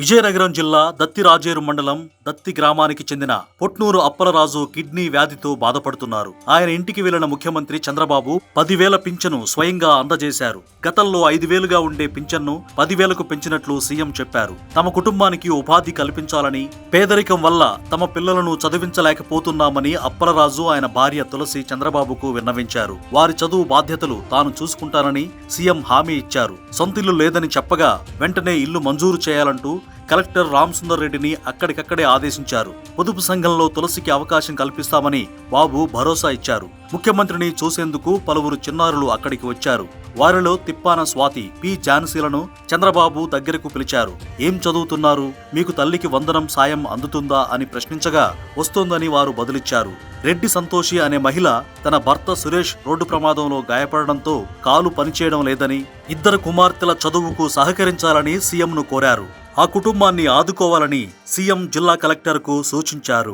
విజయనగరం జిల్లా దత్తిరాజేరు మండలం దత్తి గ్రామానికి చెందిన పొట్నూరు అప్పలరాజు కిడ్నీ వ్యాధితో బాధపడుతున్నారు. ఆయన ఇంటికి వెళ్లిన ముఖ్యమంత్రి చంద్రబాబు 10,000 పింఛను స్వయంగా అందజేశారు. గతంలో 5,000గా ఉండే పింఛన్ను 10,000కు పెంచినట్లు సీఎం చెప్పారు. తమ కుటుంబానికి ఉపాధి కల్పించాలని, పేదరికం వల్ల తమ పిల్లలను చదివించలేకపోతున్నామని అప్పలరాజు ఆయన భార్య తులసి చంద్రబాబుకు విన్నవించారు. వారి చదువు బాధ్యతలు తాను చూసుకుంటానని సీఎం హామీ ఇచ్చారు. సొంతిల్లు లేదని చెప్పగా వెంటనే ఇల్లు మంజూరు చేయాలంటూ కలెక్టర్ రామ్ సుందర్ రెడ్డిని అక్కడికక్కడే ఆదేశించారు. పొదుపు సంఘంలో తులసికి అవకాశం కల్పిస్తామని బాబు భరోసా ఇచ్చారు. ముఖ్యమంత్రిని చూసేందుకు పలువురు చిన్నారులు అక్కడికి వచ్చారు. వారిలో తిప్పాన స్వాతి, పి ఝాన్సీలను చంద్రబాబు దగ్గరకు పిలిచారు. ఏం చదువుతున్నారు? మీకు తల్లికి వందనం సాయం అందుతుందా అని ప్రశ్నించగా వస్తోందని వారు బదులిచ్చారు. రెడ్డి సంతోషి అనే మహిళ తన భర్త సురేష్ రోడ్డు ప్రమాదంలో గాయపడడంతో కాలు పనిచేయడం లేదని, ఇద్దరు కుమార్తెల చదువుకు సహకరించాలని సీఎంను కోరారు. ఆ కుటుంబాన్ని ఆదుకోవాలని సీఎం జిల్లా కలెక్టర్కు సూచించారు.